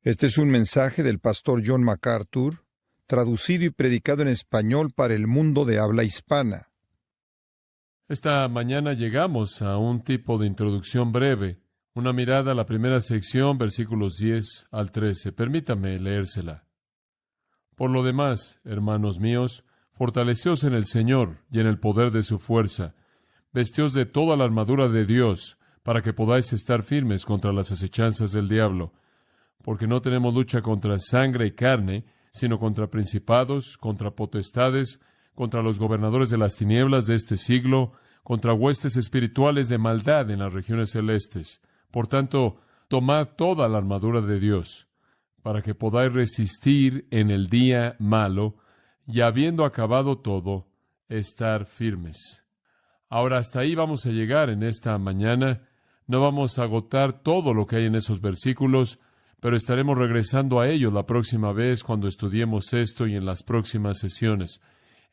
Este es un mensaje del pastor John MacArthur, traducido y predicado en español para el mundo de habla hispana. Esta mañana llegamos a un tipo de introducción breve, una mirada a la primera sección, versículos 10 al 13. Permítame leérsela. Por lo demás, hermanos míos, fortaleceos en el Señor y en el poder de su fuerza. Vestíos de toda la armadura de Dios, para que podáis estar firmes contra las acechanzas del diablo. Porque no tenemos lucha contra sangre y carne, sino contra principados, contra potestades, contra los gobernadores de las tinieblas de este siglo, contra huestes espirituales de maldad en las regiones celestes. Por tanto, tomad toda la armadura de Dios, para que podáis resistir en el día malo, y habiendo acabado todo, estar firmes. Ahora, hasta ahí vamos a llegar en esta mañana. No vamos a agotar todo lo que hay en esos versículos, pero estaremos regresando a ellos la próxima vez cuando estudiemos esto y en las próximas sesiones.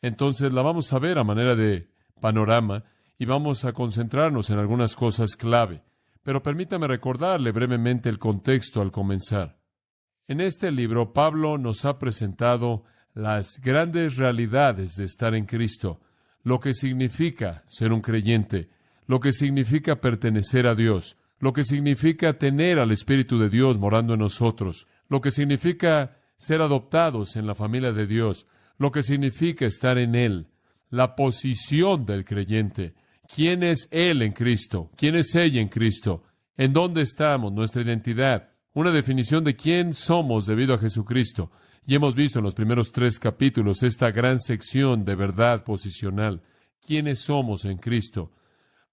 Entonces la vamos a ver a manera de panorama y vamos a concentrarnos en algunas cosas clave. Pero permítame recordarle brevemente el contexto al comenzar. En este libro, Pablo nos ha presentado las grandes realidades de estar en Cristo, lo que significa ser un creyente, lo que significa pertenecer a Dios, lo que significa tener al Espíritu de Dios morando en nosotros, lo que significa ser adoptados en la familia de Dios, lo que significa estar en Él, la posición del creyente, quién es Él en Cristo, quién es ella en Cristo, en dónde estamos, nuestra identidad, una definición de quién somos debido a Jesucristo. Y hemos visto en los primeros 3 capítulos esta gran sección de verdad posicional, quiénes somos en Cristo.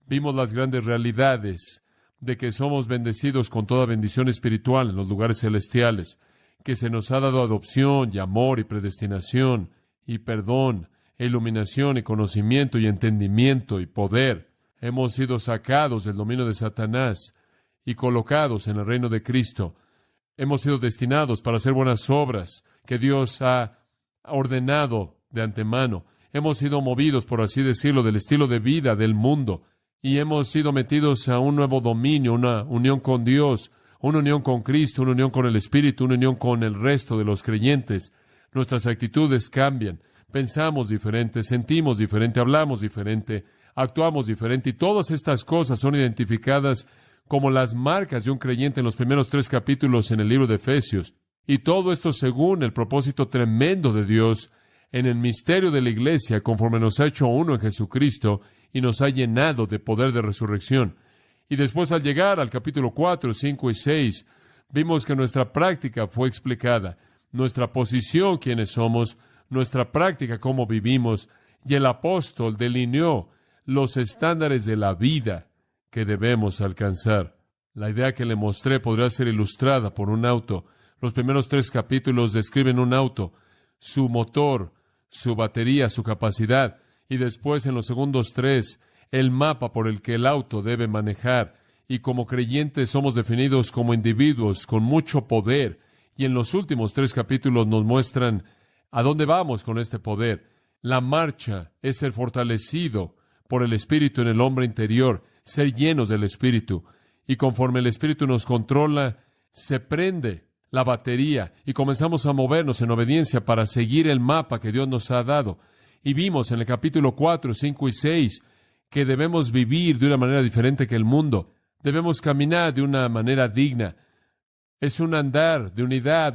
Vimos las grandes realidades de que somos bendecidos con toda bendición espiritual en los lugares celestiales, que se nos ha dado adopción y amor y predestinación y perdón, e iluminación y conocimiento y entendimiento y poder. Hemos sido sacados del dominio de Satanás y colocados en el reino de Cristo. Hemos sido destinados para hacer buenas obras que Dios ha ordenado de antemano. Hemos sido movidos, por así decirlo, del estilo de vida del mundo. Y hemos sido metidos a un nuevo dominio, una unión con Dios, una unión con Cristo, una unión con el Espíritu, una unión con el resto de los creyentes. Nuestras actitudes cambian, pensamos diferente, sentimos diferente, hablamos diferente, actuamos diferente, y todas estas cosas son identificadas como las marcas de un creyente en los primeros 3 capítulos en el libro de Efesios. Y todo esto según el propósito tremendo de Dios en el misterio de la Iglesia, conforme nos ha hecho uno en Jesucristo, y nos ha llenado de poder de resurrección. Y después, al llegar al capítulo 4, 5 y 6, vimos que nuestra práctica fue explicada, nuestra posición, quiénes somos, nuestra práctica, cómo vivimos, y el apóstol delineó los estándares de la vida que debemos alcanzar. La idea que le mostré podría ser ilustrada por un auto. Los primeros 3 capítulos describen un auto, su motor, su batería, su capacidad, y después en los segundos 3, el mapa por el que el auto debe manejar. Y como creyentes somos definidos como individuos con mucho poder. Y en los últimos 3 capítulos nos muestran a dónde vamos con este poder. La marcha es ser fortalecido por el Espíritu en el hombre interior, ser llenos del Espíritu. Y conforme el Espíritu nos controla, se prende la batería y comenzamos a movernos en obediencia para seguir el mapa que Dios nos ha dado. Y vimos en el capítulo 4, 5 y 6 que debemos vivir de una manera diferente que el mundo. Debemos caminar de una manera digna. Es un andar de unidad,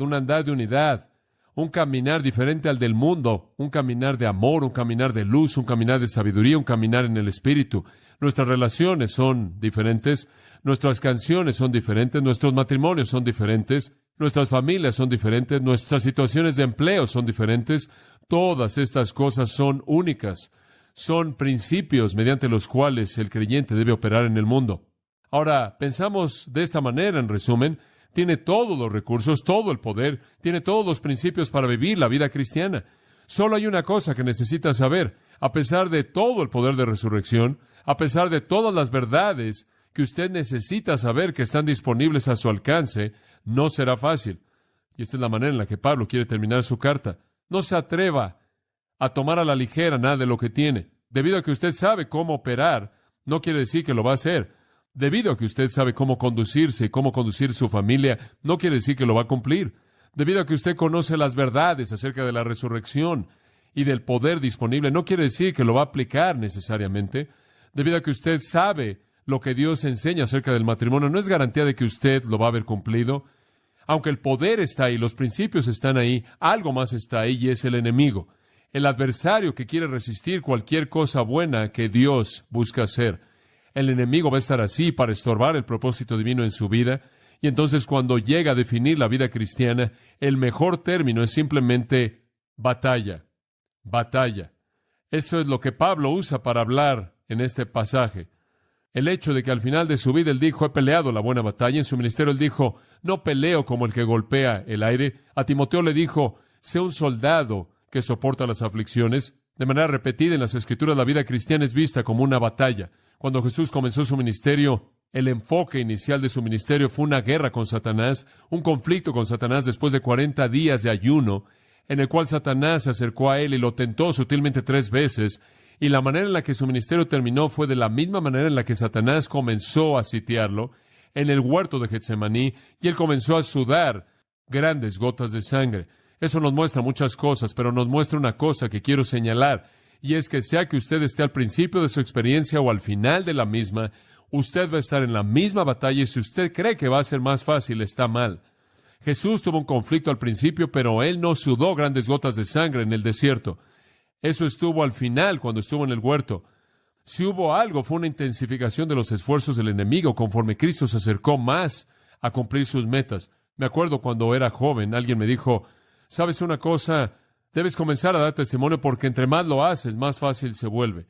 un caminar diferente al del mundo, un caminar de amor, un caminar de luz, un caminar de sabiduría, un caminar en el Espíritu. Nuestras relaciones son diferentes, nuestras canciones son diferentes, nuestros matrimonios son diferentes, nuestras familias son diferentes, nuestras situaciones de empleo son diferentes. Todas estas cosas son únicas, son principios mediante los cuales el creyente debe operar en el mundo. Ahora, pensamos de esta manera, en resumen, tiene todos los recursos, todo el poder, tiene todos los principios para vivir la vida cristiana. Solo hay una cosa que necesita saber: a pesar de todo el poder de resurrección, a pesar de todas las verdades que usted necesita saber que están disponibles a su alcance, no será fácil. Y esta es la manera en la que Pablo quiere terminar su carta. No se atreva a tomar a la ligera nada de lo que tiene. Debido a que usted sabe cómo operar, no quiere decir que lo va a hacer. Debido a que usted sabe cómo conducirse, cómo conducir su familia, no quiere decir que lo va a cumplir. Debido a que usted conoce las verdades acerca de la resurrección y del poder disponible, no quiere decir que lo va a aplicar necesariamente. Debido a que usted sabe lo que Dios enseña acerca del matrimonio, no es garantía de que usted lo va a haber cumplido. Aunque el poder está ahí, los principios están ahí, algo más está ahí y es el enemigo, el adversario que quiere resistir cualquier cosa buena que Dios busca hacer. El enemigo va a estar así para estorbar el propósito divino en su vida. Y entonces cuando llega a definir la vida cristiana, el mejor término es simplemente batalla. Batalla. Eso es lo que Pablo usa para hablar en este pasaje. El hecho de que al final de su vida él dijo, he peleado la buena batalla. En su ministerio él dijo, no peleo como el que golpea el aire. A Timoteo le dijo, sé un soldado que soporta las aflicciones. De manera repetida en las Escrituras, la vida cristiana es vista como una batalla. Cuando Jesús comenzó su ministerio, el enfoque inicial de su ministerio fue una guerra con Satanás, un conflicto con Satanás después de 40 días de ayuno, en el cual Satanás se acercó a él y lo tentó sutilmente 3 veces, y la manera en la que su ministerio terminó fue de la misma manera en la que Satanás comenzó a sitiarlo, en el huerto de Getsemaní, y él comenzó a sudar grandes gotas de sangre. Eso nos muestra muchas cosas, pero nos muestra una cosa que quiero señalar, y es que sea que usted esté al principio de su experiencia o al final de la misma, usted va a estar en la misma batalla y si usted cree que va a ser más fácil, está mal. Jesús tuvo un conflicto al principio, pero él no sudó grandes gotas de sangre en el desierto. Eso estuvo al final cuando estuvo en el huerto. Si hubo algo, fue una intensificación de los esfuerzos del enemigo conforme Cristo se acercó más a cumplir sus metas. Me acuerdo cuando era joven, alguien me dijo, ¿sabes una cosa? Debes comenzar a dar testimonio porque entre más lo haces, más fácil se vuelve.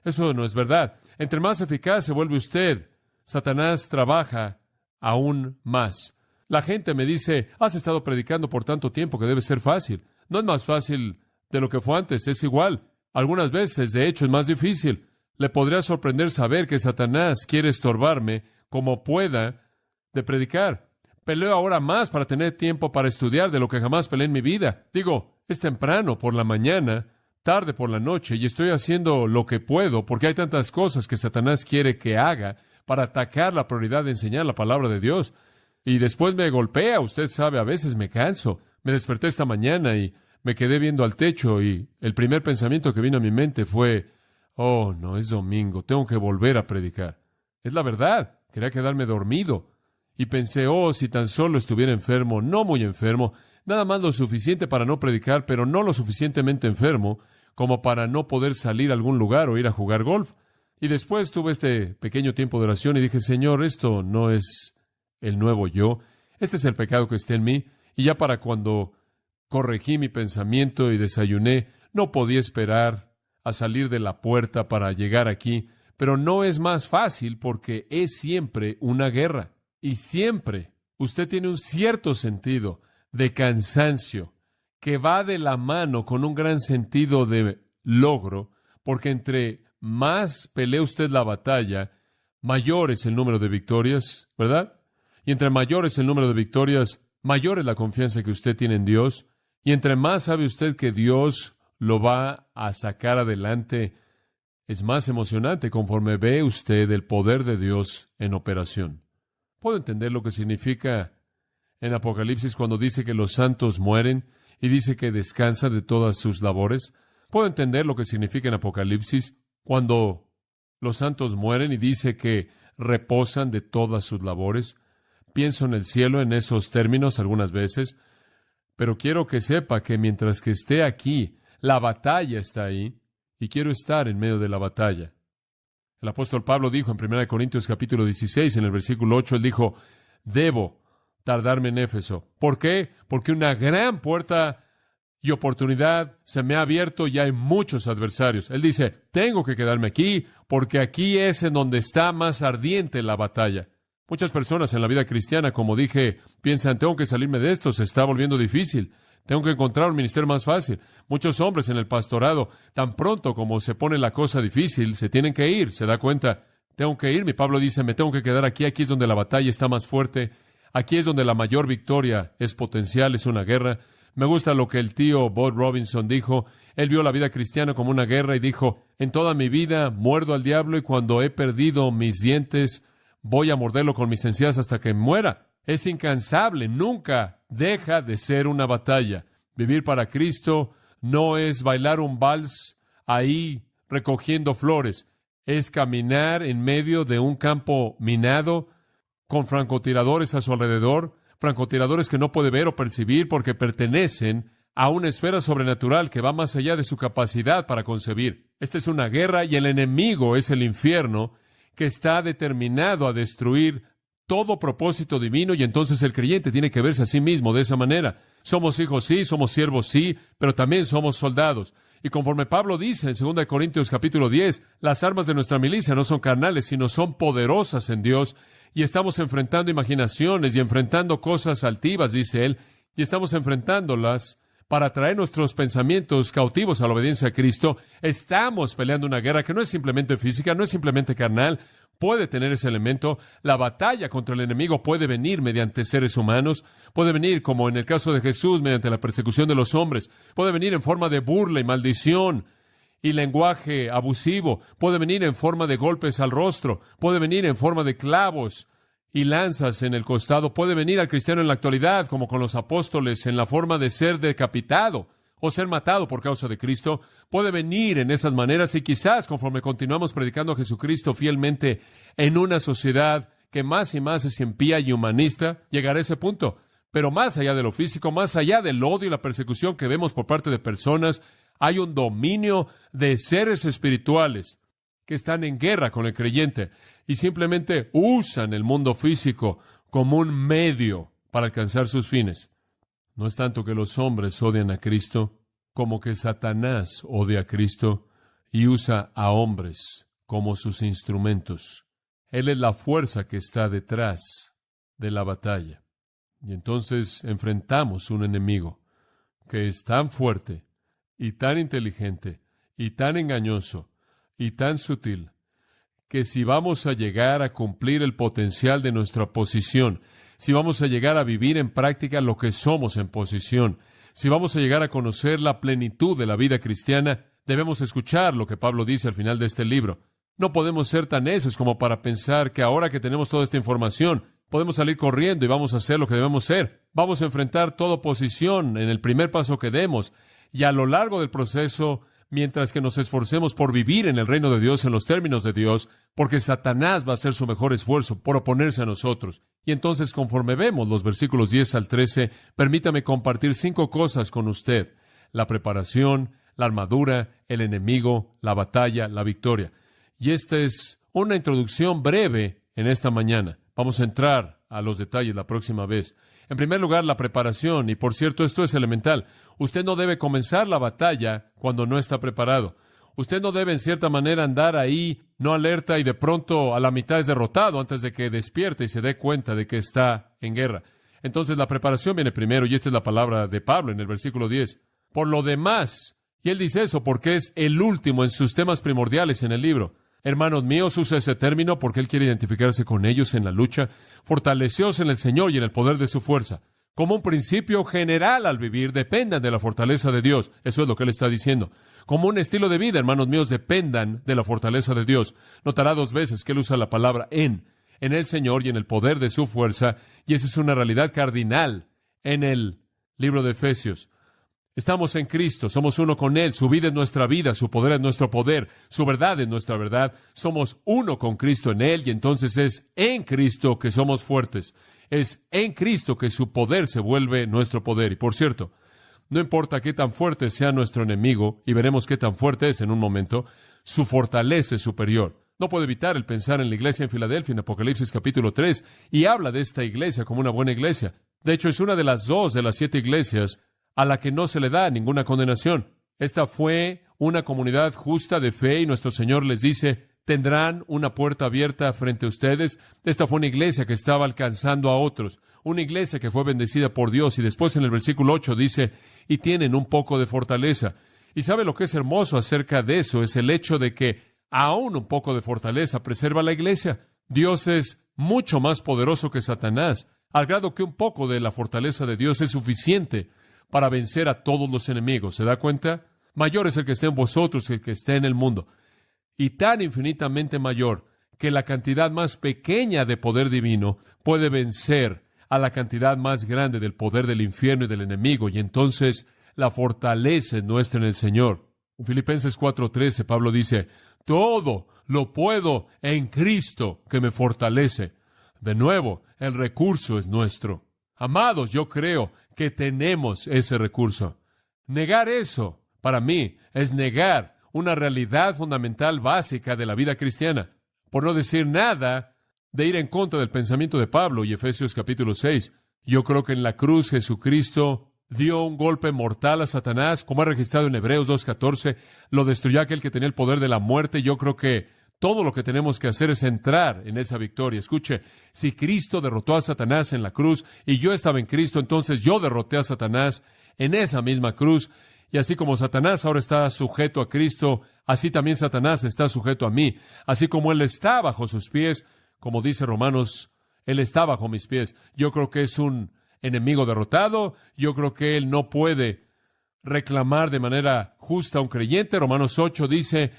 Eso no es verdad. Entre más eficaz se vuelve usted, Satanás trabaja aún más. La gente me dice, has estado predicando por tanto tiempo que debe ser fácil. No es más fácil de lo que fue antes, es igual. Algunas veces, de hecho, es más difícil. Le podría sorprender saber que Satanás quiere estorbarme como pueda de predicar. Peleo ahora más para tener tiempo para estudiar de lo que jamás peleé en mi vida. Digo, es temprano por la mañana, tarde por la noche, y estoy haciendo lo que puedo porque hay tantas cosas que Satanás quiere que haga para atacar la prioridad de enseñar la palabra de Dios. Y después me golpea, usted sabe, a veces me canso. Me desperté esta mañana y me quedé viendo al techo y el primer pensamiento que vino a mi mente fue, oh, no, es domingo, tengo que volver a predicar. Es la verdad, quería quedarme dormido. Y pensé, oh, si tan solo estuviera enfermo, no muy enfermo, nada más lo suficiente para no predicar, pero no lo suficientemente enfermo como para no poder salir a algún lugar o ir a jugar golf. Y después tuve este pequeño tiempo de oración y dije, Señor, esto no es el nuevo yo, este es el pecado que está en mí. Y ya para cuando corregí mi pensamiento y desayuné, no podía esperar a salir de la puerta para llegar aquí, pero no es más fácil porque es siempre una guerra. Y siempre usted tiene un cierto sentido de cansancio que va de la mano con un gran sentido de logro, porque entre más pelea usted la batalla, mayor es el número de victorias, ¿verdad? Y entre mayor es el número de victorias, mayor es la confianza que usted tiene en Dios. Y entre más sabe usted que Dios lo va a sacar adelante, es más emocionante conforme ve usted el poder de Dios en operación. ¿Puedo entender lo que significa en Apocalipsis cuando dice que los santos mueren y dice que descansa de todas sus labores? ¿Puedo entender lo que significa en Apocalipsis cuando los santos mueren y dice que reposan de todas sus labores? Pienso en el cielo en esos términos algunas veces, pero quiero que sepa que mientras que esté aquí, la batalla está ahí y quiero estar en medio de la batalla. El apóstol Pablo dijo en 1 Corintios capítulo 16, en el versículo 8, él dijo, debo tardarme en Éfeso. ¿Por qué? Porque una gran puerta y oportunidad se me ha abierto y hay muchos adversarios. Él dice, tengo que quedarme aquí porque aquí es en donde está más ardiente la batalla. Muchas personas en la vida cristiana, como dije, piensan, tengo que salirme de esto, se está volviendo difícil. Tengo que encontrar un ministerio más fácil. Muchos hombres en el pastorado, tan pronto como se pone la cosa difícil, se tienen que ir. Se da cuenta, tengo que irme. Pablo dice, me tengo que quedar aquí. Aquí es donde la batalla está más fuerte. Aquí es donde la mayor victoria es potencial, es una guerra. Me gusta lo que el tío Bob Robinson dijo. Él vio la vida cristiana como una guerra y dijo, en toda mi vida muerdo al diablo y cuando he perdido mis dientes, voy a morderlo con mis encías hasta que muera. Es incansable, nunca deja de ser una batalla. Vivir para Cristo no es bailar un vals ahí recogiendo flores, es caminar en medio de un campo minado con francotiradores a su alrededor, francotiradores que no puede ver o percibir porque pertenecen a una esfera sobrenatural que va más allá de su capacidad para concebir. Esta es una guerra y el enemigo es el infierno que está determinado a destruir todo propósito divino, y entonces el creyente tiene que verse a sí mismo de esa manera. Somos hijos, sí, somos siervos, sí, pero también somos soldados. Y conforme Pablo dice en 2 Corintios capítulo 10, las armas de nuestra milicia no son carnales, sino son poderosas en Dios, y estamos enfrentando imaginaciones y enfrentando cosas altivas, dice él, y estamos enfrentándolas para traer nuestros pensamientos cautivos a la obediencia a Cristo. Estamos peleando una guerra que no es simplemente física, no es simplemente carnal, puede tener ese elemento. La batalla contra el enemigo puede venir mediante seres humanos, puede venir, como en el caso de Jesús, mediante la persecución de los hombres, puede venir en forma de burla y maldición y lenguaje abusivo, puede venir en forma de golpes al rostro, puede venir en forma de clavos y lanzas en el costado, puede venir al cristiano en la actualidad, como con los apóstoles, en la forma de ser decapitado o ser matado por causa de Cristo. Puede venir en esas maneras, y quizás conforme continuamos predicando a Jesucristo fielmente en una sociedad que más y más es impía y humanista, llegará a ese punto. Pero más allá de lo físico, más allá del odio y la persecución que vemos por parte de personas, hay un dominio de seres espirituales que están en guerra con el creyente y simplemente usan el mundo físico como un medio para alcanzar sus fines. No es tanto que los hombres odian a Cristo, como que Satanás odia a Cristo y usa a hombres como sus instrumentos. Él es la fuerza que está detrás de la batalla. Y entonces enfrentamos un enemigo que es tan fuerte y tan inteligente y tan engañoso y tan sutil, que si vamos a llegar a cumplir el potencial de nuestra posición, si vamos a llegar a vivir en práctica lo que somos en posición, si vamos a llegar a conocer la plenitud de la vida cristiana, debemos escuchar lo que Pablo dice al final de este libro. No podemos ser tan necios como para pensar que ahora que tenemos toda esta información, podemos salir corriendo y vamos a hacer lo que debemos ser. Vamos a enfrentar toda oposición en el primer paso que demos, y a lo largo del proceso, mientras que nos esforcemos por vivir en el reino de Dios en los términos de Dios, porque Satanás va a hacer su mejor esfuerzo por oponerse a nosotros. Y entonces, conforme vemos los versículos 10 al 13, permítame compartir 5 cosas con usted: la preparación, la armadura, el enemigo, la batalla, la victoria. Y esta es una introducción breve en esta mañana. Vamos a entrar a los detalles la próxima vez. En primer lugar, la preparación. Y por cierto, esto es elemental. Usted no debe comenzar la batalla cuando no está preparado. Usted no debe, en cierta manera, andar ahí, no alerta, y de pronto a la mitad es derrotado antes de que despierte y se dé cuenta de que está en guerra. Entonces, la preparación viene primero, y esta es la palabra de Pablo en el versículo 10. Por lo demás, y él dice eso porque es el último en sus temas primordiales en el libro. Hermanos míos, usa ese término porque él quiere identificarse con ellos en la lucha. Fortaleceos en el Señor y en el poder de su fuerza. Como un principio general al vivir, dependan de la fortaleza de Dios. Eso es lo que él está diciendo. Como un estilo de vida, hermanos míos, dependan de la fortaleza de Dios. Notará 2 veces que él usa la palabra en el Señor y en el poder de su fuerza, y esa es una realidad cardinal en el libro de Efesios. Estamos en Cristo, somos uno con Él, su vida es nuestra vida, su poder es nuestro poder, su verdad es nuestra verdad, somos uno con Cristo en Él, y entonces es en Cristo que somos fuertes, es en Cristo que su poder se vuelve nuestro poder. Y por cierto, no importa qué tan fuerte sea nuestro enemigo, y veremos qué tan fuerte es en un momento, su fortaleza es superior. No puedo evitar el pensar en la iglesia en Filadelfia en Apocalipsis capítulo 3, y habla de esta iglesia como una buena iglesia. De hecho, es una de las 2 de las 7 iglesias a la que no se le da ninguna condenación. Esta fue una comunidad justa de fe, y nuestro Señor les dice, tendrán una puerta abierta frente a ustedes. Esta fue una iglesia que estaba alcanzando a otros, una iglesia que fue bendecida por Dios, y después en el versículo 8 dice, y tienen un poco de fortaleza. Y sabe lo que es hermoso acerca de eso, es el hecho de que aún un poco de fortaleza preserva la iglesia. Dios es mucho más poderoso que Satanás, al grado que un poco de la fortaleza de Dios es suficiente para vencer a todos los enemigos. ¿Se da cuenta? Mayor es el que esté en vosotros que el que esté en el mundo. Y tan infinitamente mayor que la cantidad más pequeña de poder divino puede vencer a la cantidad más grande del poder del infierno y del enemigo, y entonces la fortaleza es nuestra en el Señor. En Filipenses 4:13, Pablo dice, todo lo puedo en Cristo que me fortalece. De nuevo, el recurso es nuestro. Amados, yo creo que tenemos ese recurso. Negar eso, para mí, es negar una realidad fundamental básica de la vida cristiana. Por no decir nada de ir en contra del pensamiento de Pablo y Efesios capítulo 6. Yo creo que en la cruz Jesucristo dio un golpe mortal a Satanás, como ha registrado en Hebreos 2:14, lo destruyó aquel que tenía el poder de la muerte. Yo creo que todo lo que tenemos que hacer es entrar en esa victoria. Escuche, si Cristo derrotó a Satanás en la cruz y yo estaba en Cristo, entonces yo derroté a Satanás en esa misma cruz. Y así como Satanás ahora está sujeto a Cristo, así también Satanás está sujeto a mí. Así como Él está bajo sus pies, como dice Romanos, Él está bajo mis pies. Yo creo que es un enemigo derrotado. Yo creo que Él no puede reclamar de manera justa a un creyente. Romanos 8 dice,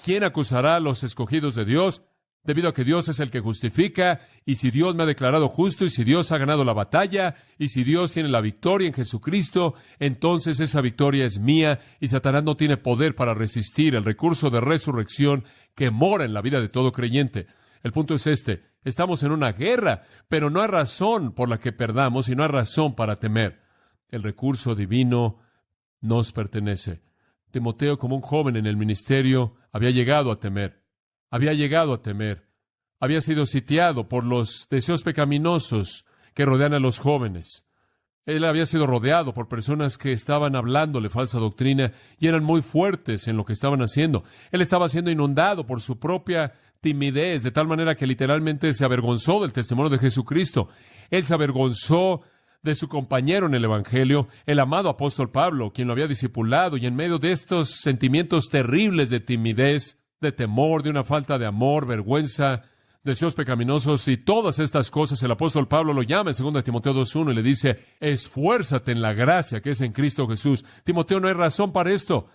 ¿quién acusará a los escogidos de Dios? Debido a que Dios es el que justifica, y si Dios me ha declarado justo, y si Dios ha ganado la batalla, y si Dios tiene la victoria en Jesucristo, entonces esa victoria es mía, y Satanás no tiene poder para resistir el recurso de resurrección que mora en la vida de todo creyente. El punto es este: estamos en una guerra, pero no hay razón por la que perdamos y no hay razón para temer. El recurso divino nos pertenece. Timoteo, como un joven en el ministerio, había llegado a temer. Había sido sitiado por los deseos pecaminosos que rodean a los jóvenes. Él había sido rodeado por personas que estaban hablándole falsa doctrina y eran muy fuertes en lo que estaban haciendo. Él estaba siendo inundado por su propia timidez, de tal manera que literalmente se avergonzó del testimonio de Jesucristo. Él se avergonzó de su compañero en el Evangelio, el amado apóstol Pablo, quien lo había discipulado, y en medio de estos sentimientos terribles de timidez, de temor, de una falta de amor, vergüenza, deseos pecaminosos y todas estas cosas, el apóstol Pablo lo llama en 2 Timoteo 2:1 y le dice, esfuérzate en la gracia que es en Cristo Jesús. Timoteo, no hay razón para esto.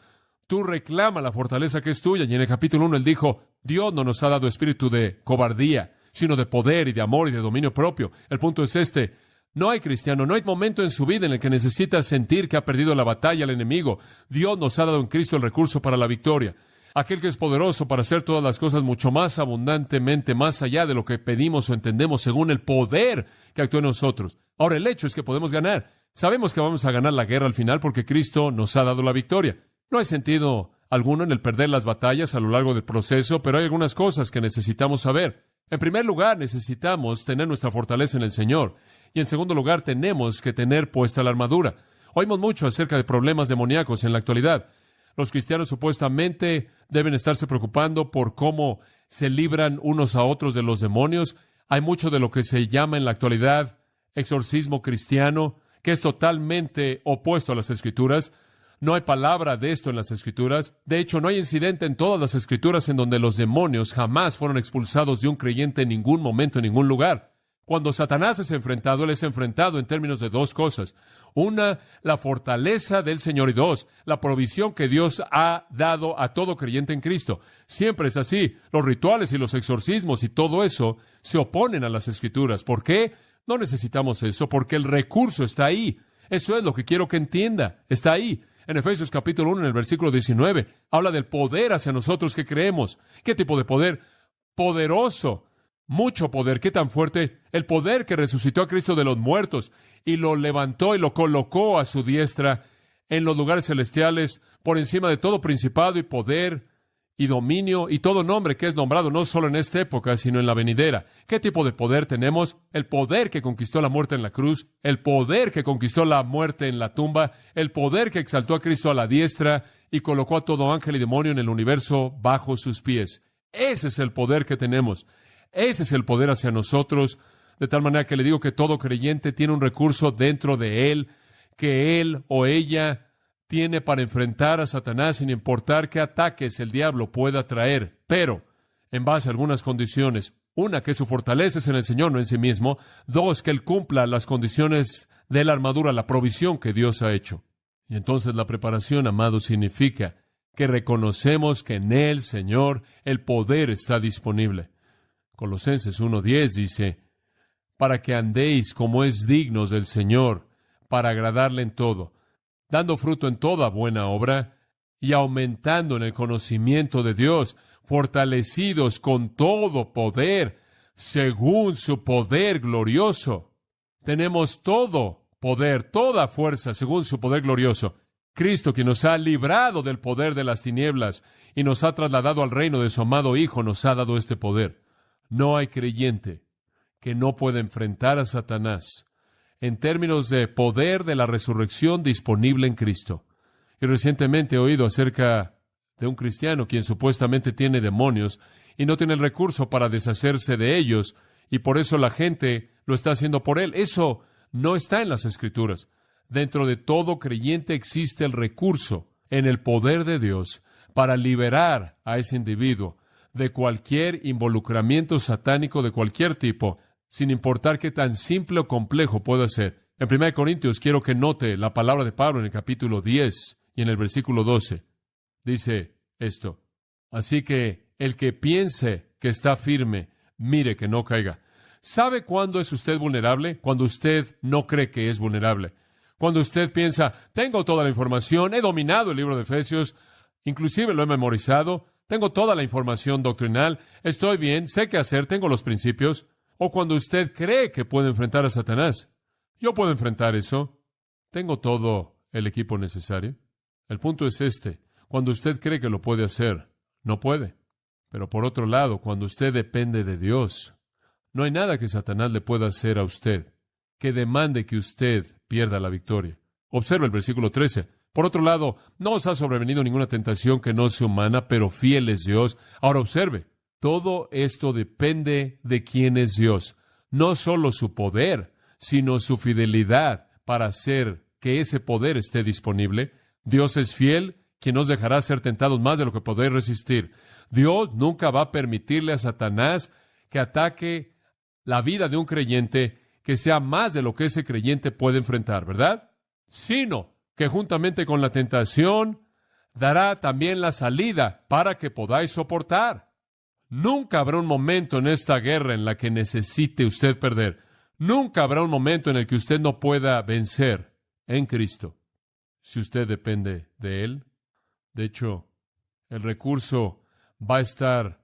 Tú reclama la fortaleza que es tuya. Y en el capítulo 1 él dijo, Dios no nos ha dado espíritu de cobardía, sino de poder y de amor y de dominio propio. El punto es este: no hay cristiano, no hay momento en su vida en el que necesita sentir que ha perdido la batalla al enemigo. Dios nos ha dado en Cristo el recurso para la victoria. Aquel que es poderoso para hacer todas las cosas mucho más abundantemente, más allá de lo que pedimos o entendemos, según el poder que actúa en nosotros. Ahora, el hecho es que podemos ganar. Sabemos que vamos a ganar la guerra al final porque Cristo nos ha dado la victoria. No hay sentido alguno en el perder las batallas a lo largo del proceso, pero hay algunas cosas que necesitamos saber. En primer lugar, necesitamos tener nuestra fortaleza en el Señor. Y en segundo lugar, tenemos que tener puesta la armadura. Oímos mucho acerca de problemas demoníacos en la actualidad. Los cristianos supuestamente deben estarse preocupando por cómo se libran unos a otros de los demonios. Hay mucho de lo que se llama en la actualidad exorcismo cristiano, que es totalmente opuesto a las Escrituras. No hay palabra de esto en las Escrituras. De hecho, no hay incidente en todas las Escrituras en donde los demonios jamás fueron expulsados de un creyente en ningún momento, en ningún lugar. Cuando Satanás es enfrentado, él es enfrentado en términos de dos cosas. Una, la fortaleza del Señor, y dos, la provisión que Dios ha dado a todo creyente en Cristo. Siempre es así. Los rituales y los exorcismos y todo eso se oponen a las Escrituras. ¿Por qué? No necesitamos eso, porque el recurso está ahí. Eso es lo que quiero que entienda. Está ahí. En Efesios capítulo 1, en el versículo 19, habla del poder hacia nosotros que creemos. ¿Qué tipo de poder? Poderoso. Mucho poder. ¿Qué tan fuerte? El poder que resucitó a Cristo de los muertos y lo levantó y lo colocó a su diestra en los lugares celestiales, por encima de todo principado y poder y dominio y todo nombre que es nombrado, no solo en esta época, sino en la venidera. ¿Qué tipo de poder tenemos? El poder que conquistó la muerte en la cruz, el poder que conquistó la muerte en la tumba, el poder que exaltó a Cristo a la diestra y colocó a todo ángel y demonio en el universo bajo sus pies. Ese es el poder que tenemos. Ese es el poder hacia nosotros, de tal manera que le digo que todo creyente tiene un recurso dentro de él, que él o ella tiene para enfrentar a Satanás sin importar qué ataques el diablo pueda traer, pero en base a algunas condiciones. Una, que su fortaleza es en el Señor, no en sí mismo. Dos, que él cumpla las condiciones de la armadura, la provisión que Dios ha hecho. Y entonces la preparación, amados, significa que reconocemos que en el Señor el poder está disponible. Colosenses 1:10 dice, para que andéis como es dignos del Señor, para agradarle en todo, dando fruto en toda buena obra y aumentando en el conocimiento de Dios, fortalecidos con todo poder, según su poder glorioso. Tenemos todo poder, toda fuerza, según su poder glorioso. Cristo, quien nos ha librado del poder de las tinieblas y nos ha trasladado al reino de su amado Hijo, nos ha dado este poder. No hay creyente que no pueda enfrentar a Satanás en términos de poder de la resurrección disponible en Cristo. Y recientemente he oído acerca de un cristiano quien supuestamente tiene demonios y no tiene el recurso para deshacerse de ellos, y por eso la gente lo está haciendo por él. Eso no está en las Escrituras. Dentro de todo creyente existe el recurso en el poder de Dios para liberar a ese individuo de cualquier involucramiento satánico de cualquier tipo, sin importar qué tan simple o complejo pueda ser. En 1 Corintios quiero que note la palabra de Pablo en el capítulo 10 y en el versículo 12. Dice esto: así que el que piense que está firme, mire que no caiga. ¿Sabe cuándo es usted vulnerable? Cuando usted no cree que es vulnerable. Cuando usted piensa, tengo toda la información, he dominado el libro de Efesios, inclusive lo he memorizado, tengo toda la información doctrinal, estoy bien, sé qué hacer, tengo los principios. O cuando usted cree que puede enfrentar a Satanás. Yo puedo enfrentar eso. Tengo todo el equipo necesario. El punto es este: cuando usted cree que lo puede hacer, no puede. Pero por otro lado, cuando usted depende de Dios, no hay nada que Satanás le pueda hacer a usted que demande que usted pierda la victoria. Observe el versículo 13. Por otro lado, no os ha sobrevenido ninguna tentación que no sea humana, pero fiel es Dios. Ahora observe, todo esto depende de quién es Dios. No solo su poder, sino su fidelidad para hacer que ese poder esté disponible. Dios es fiel, quien nos dejará ser tentados más de lo que podéis resistir. Dios nunca va a permitirle a Satanás que ataque la vida de un creyente que sea más de lo que ese creyente puede enfrentar, ¿verdad? Sino que juntamente con la tentación dará también la salida para que podáis soportar. Nunca habrá un momento en esta guerra en la que necesite usted perder. Nunca habrá un momento en el que usted no pueda vencer en Cristo, si usted depende de Él. De hecho, el recurso va a estar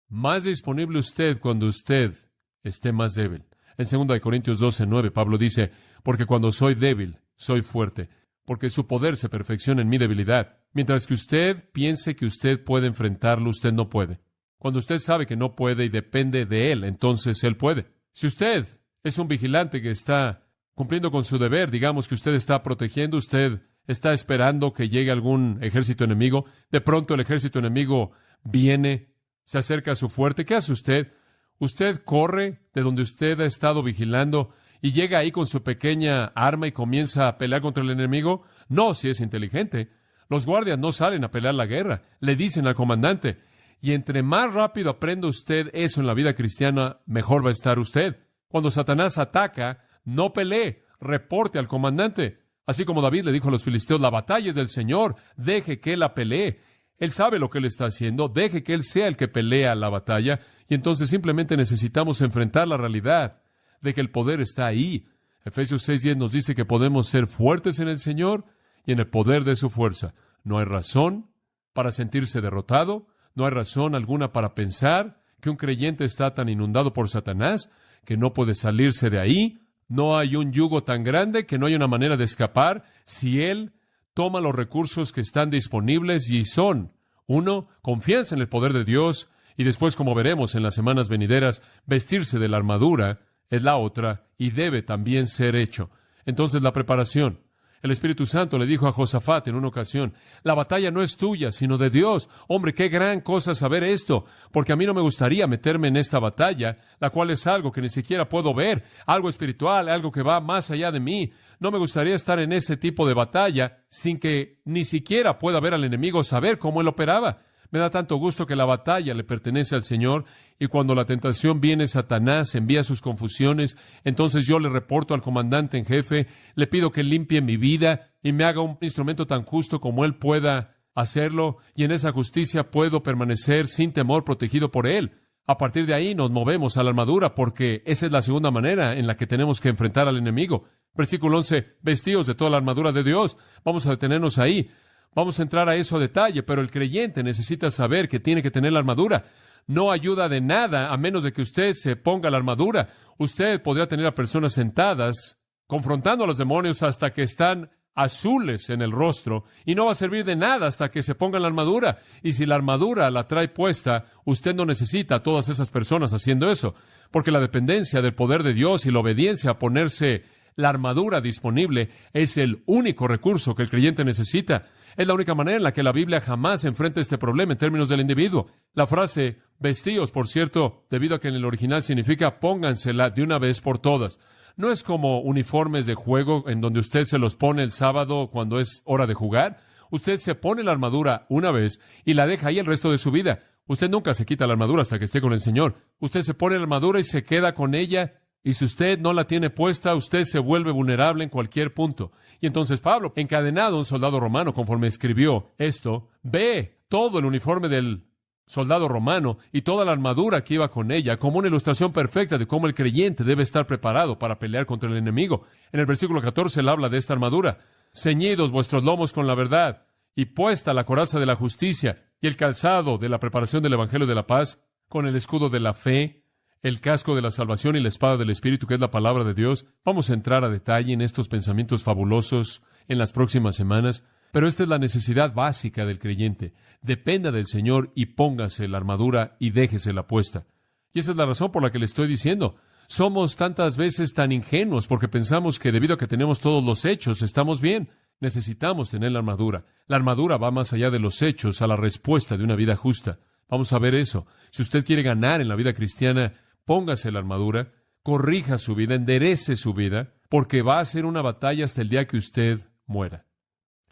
más disponible usted cuando usted esté más débil. En 2 Corintios 12:9, Pablo dice, porque cuando soy débil, soy fuerte, porque su poder se perfecciona en mi debilidad. Mientras que usted piense que usted puede enfrentarlo, usted no puede. Cuando usted sabe que no puede y depende de Él, entonces Él puede. Si usted es un vigilante que está cumpliendo con su deber, digamos que usted está protegiendo, usted está esperando que llegue algún ejército enemigo, de pronto el ejército enemigo viene, se acerca a su fuerte, ¿qué hace usted? Usted corre de donde usted ha estado vigilando y llega ahí con su pequeña arma y comienza a pelear contra el enemigo. No, si es inteligente. Los guardias no salen a pelear la guerra, le dicen al comandante. Y entre más rápido aprenda usted eso en la vida cristiana, mejor va a estar usted. Cuando Satanás ataca, no pelee, reporte al comandante. Así como David le dijo a los filisteos, la batalla es del Señor, deje que Él la pelee. Él sabe lo que Él está haciendo, deje que Él sea el que pelea la batalla, y entonces simplemente necesitamos enfrentar la realidad de que el poder está ahí. Efesios 6:10 nos dice que podemos ser fuertes en el Señor y en el poder de su fuerza. No hay razón para sentirse derrotado, no hay razón alguna para pensar que un creyente está tan inundado por Satanás que no puede salirse de ahí. No hay un yugo tan grande que no hay una manera de escapar si él toma los recursos que están disponibles, y son, uno, confianza en el poder de Dios, y después, como veremos en las semanas venideras, vestirse de la armadura es la otra, y debe también ser hecho. Entonces, la preparación. El Espíritu Santo le dijo a Josafat en una ocasión, la batalla no es tuya, sino de Dios. Hombre, qué gran cosa saber esto, porque a mí no me gustaría meterme en esta batalla, la cual es algo que ni siquiera puedo ver, algo espiritual, algo que va más allá de mí. No me gustaría estar en ese tipo de batalla sin que ni siquiera pueda ver al enemigo, saber cómo él operaba. Me da tanto gusto que la batalla le pertenece al Señor, y cuando la tentación viene, Satanás envía sus confusiones. Entonces yo le reporto al comandante en jefe, le pido que limpie mi vida y me haga un instrumento tan justo como él pueda hacerlo, y en esa justicia puedo permanecer sin temor, protegido por él. A partir de ahí nos movemos a la armadura, porque esa es la segunda manera en la que tenemos que enfrentar al enemigo. Versículo 11, vestíos de toda la armadura de Dios. Vamos a detenernos ahí. Vamos a entrar a eso a detalle, pero el creyente necesita saber que tiene que tener la armadura. No ayuda de nada a menos de que usted se ponga la armadura. Usted podría tener a personas sentadas confrontando a los demonios hasta que están azules en el rostro, y no va a servir de nada hasta que se pongan la armadura. Y si la armadura la trae puesta, usted no necesita a todas esas personas haciendo eso, porque la dependencia del poder de Dios y la obediencia a ponerse la armadura disponible es el único recurso que el creyente necesita. Es la única manera en la que la Biblia jamás enfrenta este problema en términos del individuo. La frase vestíos, por cierto, debido a que en el original significa póngansela de una vez por todas. No es como uniformes de juego en donde usted se los pone el sábado cuando es hora de jugar. Usted se pone la armadura una vez y la deja ahí el resto de su vida. Usted nunca se quita la armadura hasta que esté con el Señor. Usted se pone la armadura y se queda con ella. Y si usted no la tiene puesta, usted se vuelve vulnerable en cualquier punto. Y entonces Pablo, encadenado a un soldado romano, conforme escribió esto, ve todo el uniforme del soldado romano y toda la armadura que iba con ella como una ilustración perfecta de cómo el creyente debe estar preparado para pelear contra el enemigo. En el versículo 14 él habla de esta armadura. Ceñidos vuestros lomos con la verdad, y puesta la coraza de la justicia, y el calzado de la preparación del evangelio de la paz, con el escudo de la fe, el casco de la salvación y la espada del Espíritu, que es la palabra de Dios. Vamos a entrar a detalle en estos pensamientos fabulosos en las próximas semanas, pero esta es la necesidad básica del creyente. Dependa del Señor y póngase la armadura y déjese la puesta. Y esa es la razón por la que le estoy diciendo. Somos tantas veces tan ingenuos porque pensamos que debido a que tenemos todos los hechos, estamos bien. Necesitamos tener la armadura. La armadura va más allá de los hechos a la respuesta de una vida justa. Vamos a ver eso. Si usted quiere ganar en la vida cristiana, póngase la armadura, corrija su vida, enderece su vida, porque va a ser una batalla hasta el día que usted muera.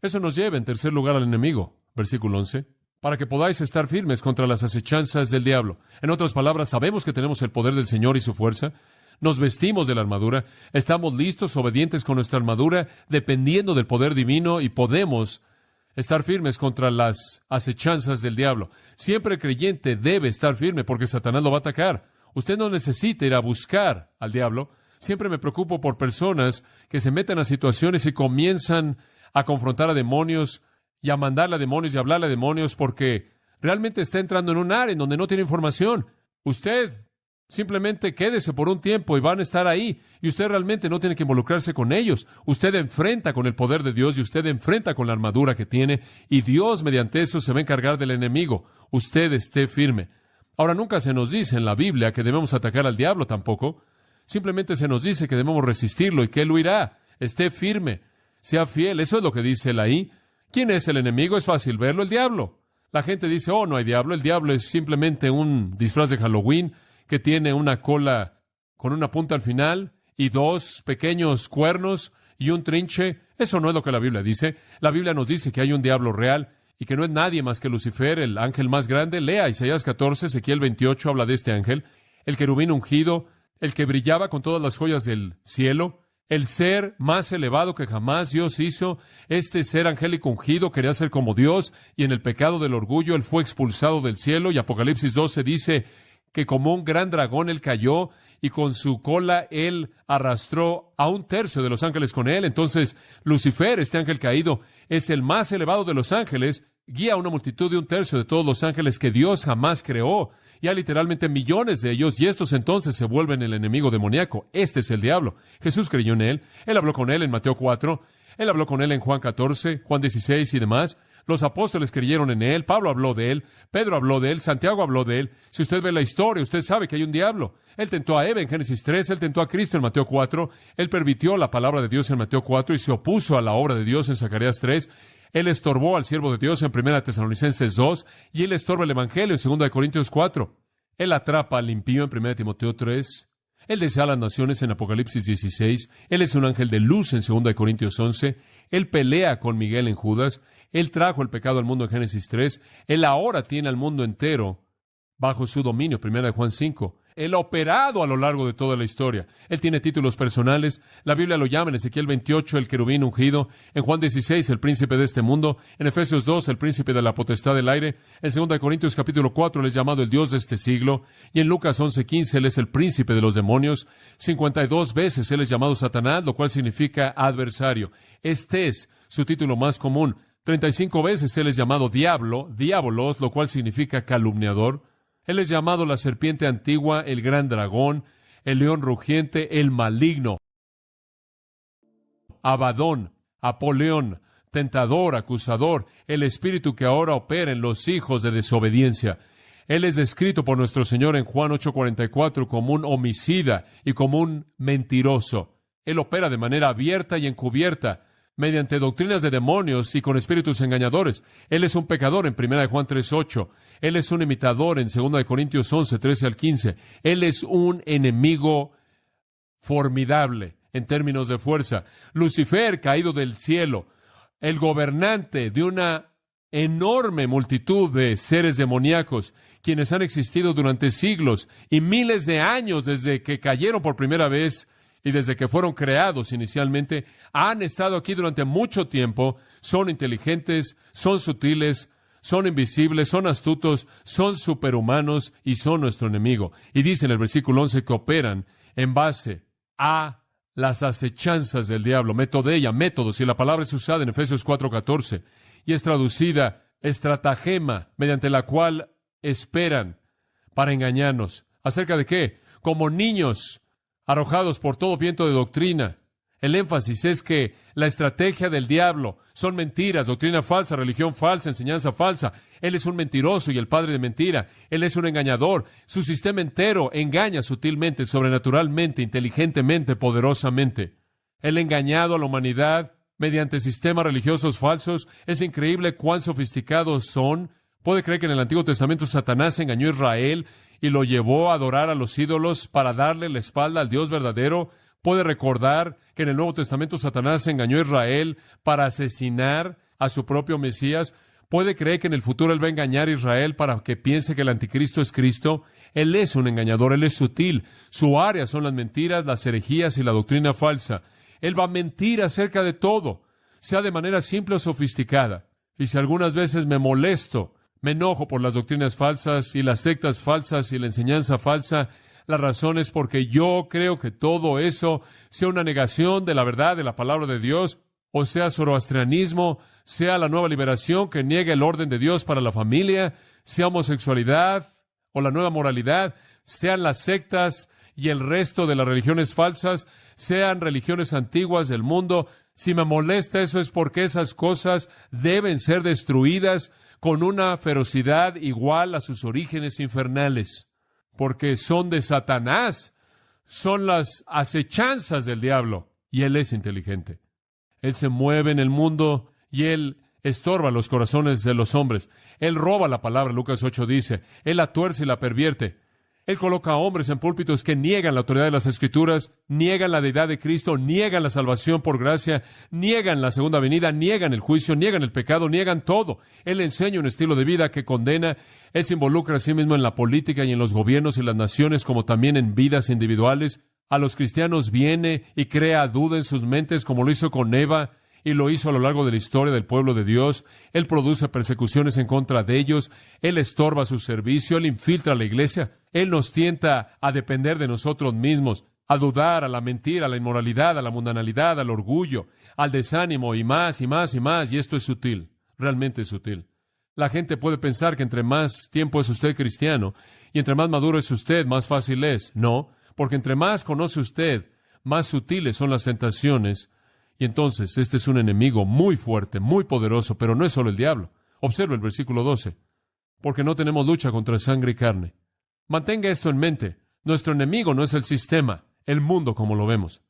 Eso nos lleva, en tercer lugar, al enemigo. Versículo 11. Para que podáis estar firmes contra las acechanzas del diablo. En otras palabras, sabemos que tenemos el poder del Señor y su fuerza. Nos vestimos de la armadura. Estamos listos, obedientes con nuestra armadura, dependiendo del poder divino, y podemos estar firmes contra las acechanzas del diablo. Siempre el creyente debe estar firme porque Satanás lo va a atacar. Usted no necesita ir a buscar al diablo. Siempre me preocupo por personas que se meten a situaciones y comienzan a confrontar a demonios y a mandarle a demonios y a hablarle a demonios porque realmente está entrando en un área en donde no tiene información. Usted simplemente quédese por un tiempo y van a estar ahí, y usted realmente no tiene que involucrarse con ellos. Usted enfrenta con el poder de Dios y usted enfrenta con la armadura que tiene, y Dios mediante eso se va a encargar del enemigo. Usted esté firme. Ahora, nunca se nos dice en la Biblia que debemos atacar al diablo tampoco. Simplemente se nos dice que debemos resistirlo y que él huirá. Esté firme, sea fiel. Eso es lo que dice él ahí. ¿Quién es el enemigo? Es fácil verlo, el diablo. La gente dice, oh, no hay diablo. El diablo es simplemente un disfraz de Halloween que tiene una cola con una punta al final y dos pequeños cuernos y un trinche. Eso no es lo que la Biblia dice. La Biblia nos dice que hay un diablo real y que no es nadie más que Lucifer, el ángel más grande. Lea Isaías 14, Ezequiel 28, habla de este ángel. El querubín ungido, el que brillaba con todas las joyas del cielo, el ser más elevado que jamás Dios hizo. Este ser angélico ungido quería ser como Dios, y en el pecado del orgullo él fue expulsado del cielo, y Apocalipsis 12 dice que como un gran dragón él cayó, y con su cola él arrastró a un tercio de los ángeles con él. Entonces Lucifer, este ángel caído, es el más elevado de los ángeles, guía a una multitud de un tercio de todos los ángeles que Dios jamás creó. Y hay literalmente millones de ellos, y estos entonces se vuelven el enemigo demoníaco. Este es el diablo. Jesús creyó en él. Él habló con él en Mateo 4. Él habló con él en Juan 14, Juan 16 y demás. Los apóstoles creyeron en él. Pablo habló de él. Pedro habló de él. Santiago habló de él. Si usted ve la historia, usted sabe que hay un diablo. Él tentó a Eva en Génesis 3. Él tentó a Cristo en Mateo 4. Él permitió la palabra de Dios en Mateo 4 y se opuso a la obra de Dios en Zacarías 3. Él estorbó al siervo de Dios en 1 Tesalonicenses 2. Y él estorba el evangelio en 2 Corintios 4. Él atrapa al impío en 1 Timoteo 3. Él desea a las naciones en Apocalipsis 16. Él es un ángel de luz en 2 Corintios 11. Él pelea con Miguel en Judas. Él trajo el pecado al mundo en Génesis 3. Él ahora tiene al mundo entero bajo su dominio, 1 Juan 5. Él ha operado a lo largo de toda la historia. Él tiene títulos personales. La Biblia lo llama en Ezequiel 28 el querubín ungido, en Juan 16 el príncipe de este mundo, en Efesios 2 el príncipe de la potestad del aire, en 2 Corintios capítulo 4 él es llamado el Dios de este siglo, y en Lucas 11:15 él es el príncipe de los demonios. 52 veces él es llamado Satanás, lo cual significa adversario. Este es su título más común. 35 veces él es llamado diablo, diabolos, lo cual significa calumniador. Él es llamado la serpiente antigua, el gran dragón, el león rugiente, el maligno, Abadón, Apoleón, tentador, acusador, el espíritu que ahora opera en los hijos de desobediencia. Él es descrito por nuestro Señor en Juan 8:44 como un homicida y como un mentiroso. Él opera de manera abierta y encubierta, mediante doctrinas de demonios y con espíritus engañadores. Él es un pecador en 1 Juan 3:8. Él es un imitador en 2 Corintios 11:13-15. Él es un enemigo formidable en términos de fuerza. Lucifer, caído del cielo, el gobernante de una enorme multitud de seres demoníacos, quienes han existido durante siglos y miles de años desde que cayeron por primera vez y desde que fueron creados inicialmente, han estado aquí durante mucho tiempo, son inteligentes, son sutiles, son invisibles, son astutos, son superhumanos y son nuestro enemigo. Y dice en el versículo 11 que operan en base a las acechanzas del diablo, metodeia, métodos, y la palabra es usada en Efesios 4:14 y es traducida estratagema, mediante la cual esperan para engañarnos. ¿Acerca de qué? Como niños arrojados por todo viento de doctrina. El énfasis es que la estrategia del diablo son mentiras, doctrina falsa, religión falsa, enseñanza falsa. Él es un mentiroso y el padre de mentira. Él es un engañador. Su sistema entero engaña sutilmente, sobrenaturalmente, inteligentemente, poderosamente. Él ha engañado a la humanidad mediante sistemas religiosos falsos. Es increíble cuán sofisticados son. ¿Puede creer que en el Antiguo Testamento Satanás engañó a Israel y lo llevó a adorar a los ídolos para darle la espalda al Dios verdadero? ¿Puede recordar que en el Nuevo Testamento Satanás engañó a Israel para asesinar a su propio Mesías? ¿Puede creer que en el futuro él va a engañar a Israel para que piense que el anticristo es Cristo? Él es un engañador, él es sutil. Su área son las mentiras, las herejías y la doctrina falsa. Él va a mentir acerca de todo, sea de manera simple o sofisticada. Y si algunas veces me molesto, me enojo por las doctrinas falsas y las sectas falsas y la enseñanza falsa, la razón es porque yo creo que todo eso sea una negación de la verdad de la palabra de Dios, o sea zoroastrianismo, sea la nueva liberación que niega el orden de Dios para la familia, sea homosexualidad o la nueva moralidad, sean las sectas y el resto de las religiones falsas, sean religiones antiguas del mundo. Si me molesta eso es porque esas cosas deben ser destruidas con una ferocidad igual a sus orígenes infernales, porque son de Satanás, son las acechanzas del diablo, y él es inteligente. Él se mueve en el mundo y él estorba los corazones de los hombres. Él roba la palabra, Lucas 8 dice, él la tuerce y la pervierte. Él coloca a hombres en púlpitos que niegan la autoridad de las Escrituras, niegan la deidad de Cristo, niegan la salvación por gracia, niegan la segunda venida, niegan el juicio, niegan el pecado, niegan todo. Él enseña un estilo de vida que condena. Él se involucra a sí mismo en la política y en los gobiernos y las naciones, como también en vidas individuales. A los cristianos viene y crea duda en sus mentes, como lo hizo con Eva, y lo hizo a lo largo de la historia del pueblo de Dios. Él produce persecuciones en contra de ellos. Él estorba su servicio. Él infiltra a la iglesia. Él nos tienta a depender de nosotros mismos, a dudar, a la mentira, a la inmoralidad, a la mundanalidad, al orgullo, al desánimo y más y más y más. Y esto es sutil, realmente es sutil. La gente puede pensar que entre más tiempo es usted cristiano y entre más maduro es usted, más fácil es. No, porque entre más conoce usted, más sutiles son las tentaciones. Y entonces, este es un enemigo muy fuerte, muy poderoso, pero no es solo el diablo. Observe el versículo 12. Porque no tenemos lucha contra sangre y carne. Mantenga esto en mente. Nuestro enemigo no es el sistema, el mundo como lo vemos.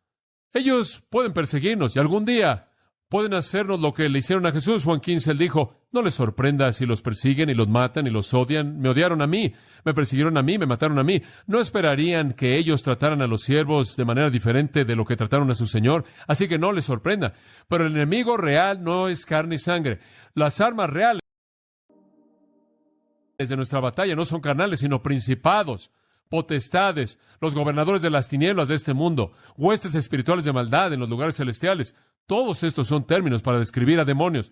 Ellos pueden perseguirnos y algún día pueden hacernos lo que le hicieron a Jesús. Juan 15, él dijo, no les sorprenda si los persiguen y los matan y los odian. Me odiaron a mí, me persiguieron a mí, me mataron a mí. ¿No esperarían que ellos trataran a los siervos de manera diferente de lo que trataron a su Señor? Así que no les sorprenda. Pero el enemigo real no es carne y sangre. Las armas reales de nuestra batalla no son carnales, sino principados, potestades, los gobernadores de las tinieblas de este mundo, huestes espirituales de maldad en los lugares celestiales. Todos estos son términos para describir a demonios.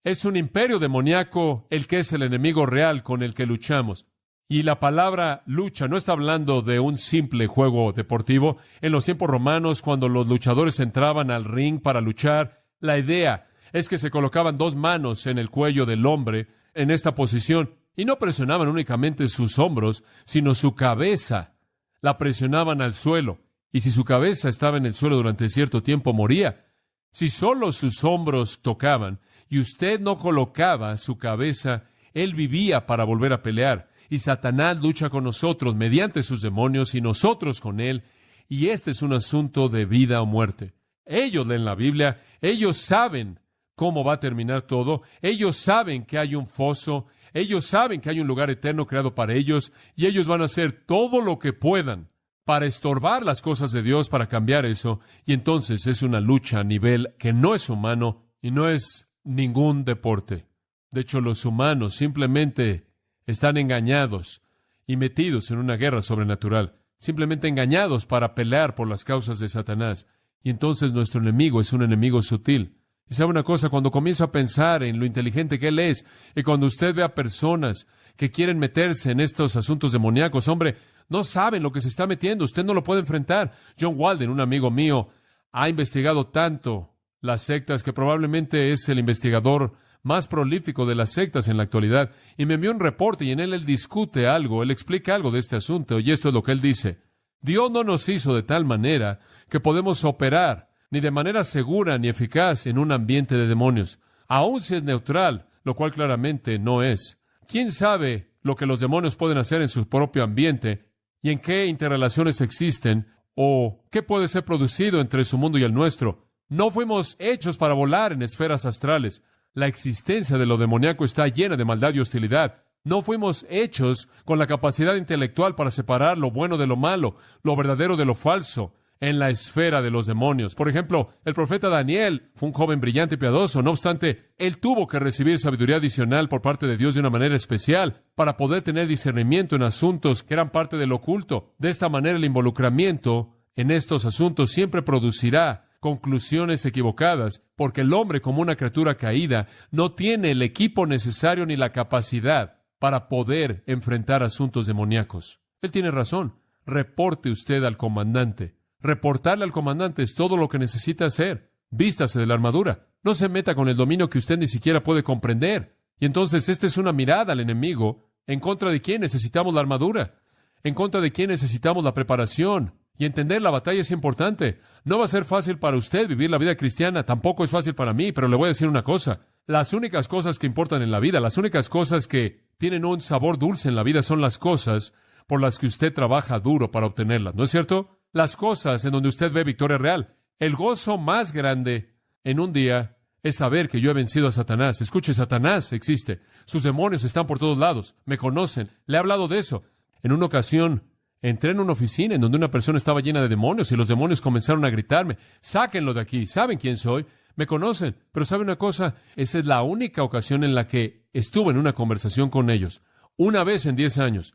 Es un imperio demoníaco el que es el enemigo real con el que luchamos. Y la palabra lucha no está hablando de un simple juego deportivo. En los tiempos romanos, cuando los luchadores entraban al ring para luchar, la idea es que se colocaban 2 manos en el cuello del hombre en esta posición y no presionaban únicamente sus hombros, sino su cabeza. La presionaban al suelo. Y si su cabeza estaba en el suelo durante cierto tiempo, moría. Si solo sus hombros tocaban y usted no colocaba su cabeza, él vivía para volver a pelear. Y Satanás lucha con nosotros mediante sus demonios y nosotros con él. Y este es un asunto de vida o muerte. Ellos leen la Biblia, ellos saben cómo va a terminar todo, ellos saben que hay un foso, ellos saben que hay un lugar eterno creado para ellos, y ellos van a hacer todo lo que puedan para estorbar las cosas de Dios, para cambiar eso. Y entonces es una lucha a nivel que no es humano y no es ningún deporte. De hecho, los humanos simplemente están engañados y metidos en una guerra sobrenatural, simplemente engañados para pelear por las causas de Satanás. Y entonces nuestro enemigo es un enemigo sutil. Y sabe una cosa, cuando comienzo a pensar en lo inteligente que él es, y cuando usted ve a personas que quieren meterse en estos asuntos demoníacos, hombre, no saben lo que se está metiendo, usted no lo puede enfrentar. John Walden, un amigo mío, ha investigado tanto las sectas que probablemente es el investigador más prolífico de las sectas en la actualidad, y me envió un reporte y en él discute algo, él explica algo de este asunto, y esto es lo que él dice. Dios no nos hizo de tal manera que podemos operar ni de manera segura ni eficaz en un ambiente de demonios, aun si es neutral, lo cual claramente no es. ¿Quién sabe lo que los demonios pueden hacer en su propio ambiente y en qué interrelaciones existen o qué puede ser producido entre su mundo y el nuestro? No fuimos hechos para volar en esferas astrales. La existencia de lo demoníaco está llena de maldad y hostilidad. No fuimos hechos con la capacidad intelectual para separar lo bueno de lo malo, lo verdadero de lo falso, en la esfera de los demonios. Por ejemplo, el profeta Daniel fue un joven brillante y piadoso. No obstante, él tuvo que recibir sabiduría adicional por parte de Dios de una manera especial para poder tener discernimiento en asuntos que eran parte del oculto. De esta manera, el involucramiento en estos asuntos siempre producirá conclusiones equivocadas, porque el hombre, como una criatura caída, no tiene el equipo necesario ni la capacidad para poder enfrentar asuntos demoníacos. Él tiene razón. Reporte usted al comandante. Reportarle al comandante es todo lo que necesita hacer. Vístase de la armadura. No se meta con el dominio que usted ni siquiera puede comprender. Y entonces esta es una mirada al enemigo en contra de quién necesitamos la armadura, en contra de quién necesitamos la preparación. Y entender la batalla es importante. No va a ser fácil para usted vivir la vida cristiana, tampoco es fácil para mí, pero le voy a decir una cosa. Las únicas cosas que importan en la vida, las únicas cosas que tienen un sabor dulce en la vida son las cosas por las que usted trabaja duro para obtenerlas, ¿no es cierto? Las cosas en donde usted ve victoria real. El gozo más grande en un día es saber que yo he vencido a Satanás. Escuche, Satanás existe. Sus demonios están por todos lados. Me conocen. Le he hablado de eso. En una ocasión, entré en una oficina en donde una persona estaba llena de demonios y los demonios comenzaron a gritarme, sáquenlo de aquí, ¿saben quién soy? Me conocen, pero ¿sabe una cosa? Esa es la única ocasión en la que estuve en una conversación con ellos. Una vez en 10 años.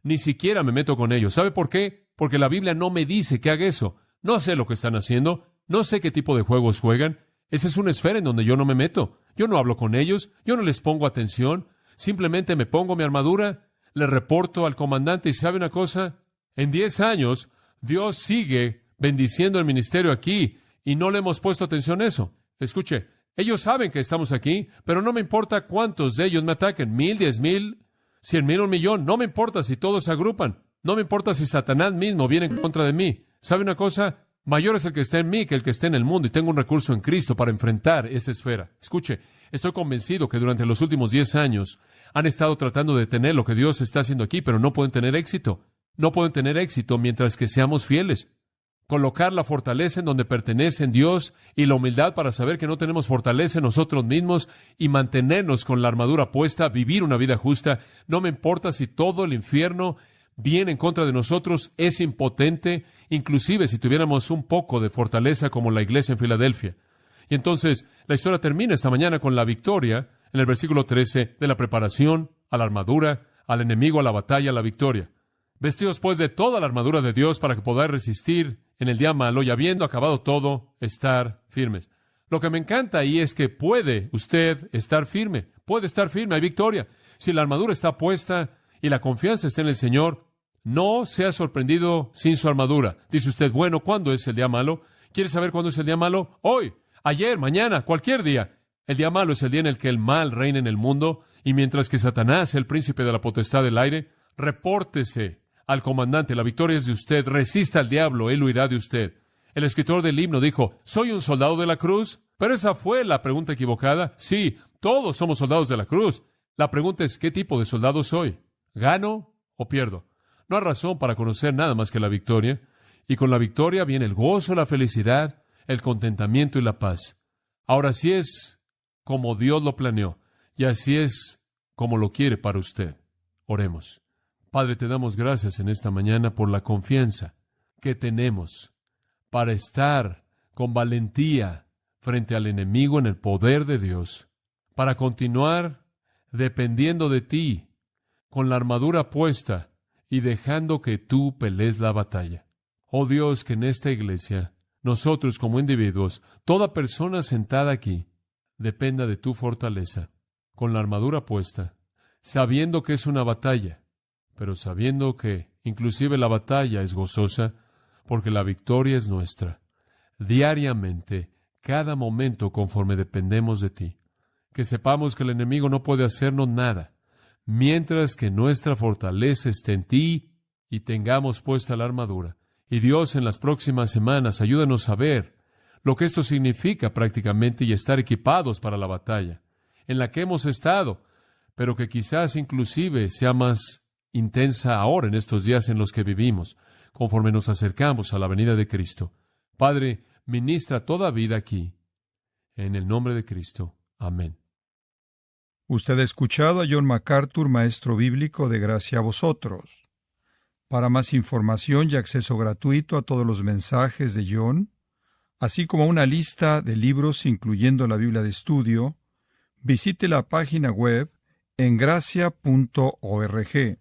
Ni siquiera me meto con ellos. ¿Sabe por qué? Porque la Biblia no me dice que haga eso. No sé lo que están haciendo, no sé qué tipo de juegos juegan. Esa es una esfera en donde yo no me meto. Yo no hablo con ellos, yo no les pongo atención. Simplemente me pongo mi armadura, le reporto al comandante y ¿sabe una cosa? En 10 años, Dios sigue bendiciendo el ministerio aquí y no le hemos puesto atención a eso. Escuche, ellos saben que estamos aquí, pero no me importa cuántos de ellos me ataquen, 1,000, 10,000, 100,000, 1,000,000. No me importa si todos se agrupan. No me importa si Satanás mismo viene en contra de mí. ¿Sabe una cosa? Mayor es el que está en mí que el que está en el mundo y tengo un recurso en Cristo para enfrentar esa esfera. Escuche, estoy convencido que durante los últimos 10 años han estado tratando de detener lo que Dios está haciendo aquí, pero no pueden tener éxito. No pueden tener éxito mientras que seamos fieles. Colocar la fortaleza en donde pertenece en Dios y la humildad para saber que no tenemos fortaleza en nosotros mismos y mantenernos con la armadura puesta, vivir una vida justa. No me importa si todo el infierno viene en contra de nosotros, es impotente, inclusive si tuviéramos un poco de fortaleza como la iglesia en Filadelfia. Y entonces la historia termina esta mañana con la victoria, en el versículo 13, de la preparación a la armadura, al enemigo, a la batalla, a la victoria. Vestidos pues de toda la armadura de Dios para que podáis resistir en el día malo y habiendo acabado todo, estar firmes. Lo que me encanta ahí es que puede usted estar firme. Puede estar firme, hay victoria. Si la armadura está puesta y la confianza está en el Señor, no sea sorprendido sin su armadura. Dice usted, bueno, ¿cuándo es el día malo? ¿Quiere saber cuándo es el día malo? Hoy, ayer, mañana, cualquier día. El día malo es el día en el que el mal reina en el mundo, y mientras que Satanás, el príncipe de la potestad del aire, repórtese al comandante, la victoria es de usted, resista al diablo, él huirá de usted. El escritor del himno dijo, ¿soy un soldado de la cruz? Pero esa fue la pregunta equivocada. Sí, todos somos soldados de la cruz. La pregunta es, ¿qué tipo de soldado soy? ¿Gano o pierdo? No hay razón para conocer nada más que la victoria. Y con la victoria viene el gozo, la felicidad, el contentamiento y la paz. Ahora, así es como Dios lo planeó, y así es como lo quiere para usted. Oremos. Padre, te damos gracias en esta mañana por la confianza que tenemos para estar con valentía frente al enemigo en el poder de Dios, para continuar dependiendo de ti, con la armadura puesta y dejando que tú pelees la batalla. Oh Dios, que en esta iglesia, nosotros como individuos, toda persona sentada aquí, dependa de tu fortaleza, con la armadura puesta, sabiendo que es una batalla, pero sabiendo que inclusive la batalla es gozosa, porque la victoria es nuestra, diariamente, cada momento conforme dependemos de ti. Que sepamos que el enemigo no puede hacernos nada, mientras que nuestra fortaleza esté en ti y tengamos puesta la armadura. Y Dios, en las próximas semanas, ayúdanos a ver lo que esto significa prácticamente y estar equipados para la batalla, en la que hemos estado, pero que quizás inclusive sea más intensa ahora en estos días en los que vivimos, conforme nos acercamos a la venida de Cristo. Padre, ministra toda vida aquí, en el nombre de Cristo. Amén. Usted ha escuchado a John MacArthur, maestro bíblico de Gracia a Vosotros. Para más información y acceso gratuito a todos los mensajes de John, así como una lista de libros incluyendo la Biblia de estudio, visite la página web en gracia.org.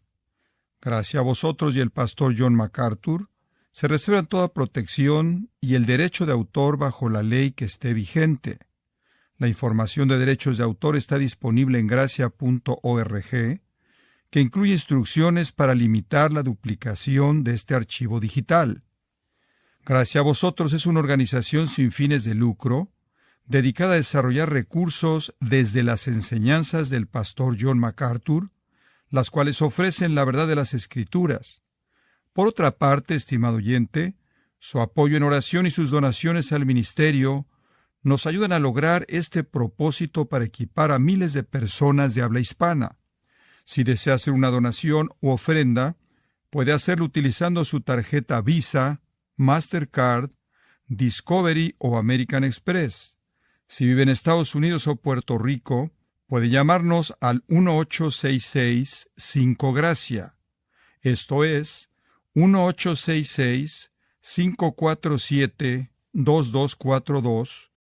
Gracia a Vosotros y el pastor John MacArthur se reservan toda protección y el derecho de autor bajo la ley que esté vigente. La información de derechos de autor está disponible en gracia.org, que incluye instrucciones para limitar la duplicación de este archivo digital. Gracia a Vosotros es una organización sin fines de lucro, dedicada a desarrollar recursos desde las enseñanzas del pastor John MacArthur, las cuales ofrecen la verdad de las Escrituras. Por otra parte, estimado oyente, su apoyo en oración y sus donaciones al ministerio nos ayudan a lograr este propósito para equipar a miles de personas de habla hispana. Si desea hacer una donación u ofrenda, puede hacerlo utilizando su tarjeta Visa, Mastercard, Discovery o American Express. Si vive en Estados Unidos o Puerto Rico, puede llamarnos al 1-866-5-GRACIA. Esto es 1-866-547-2242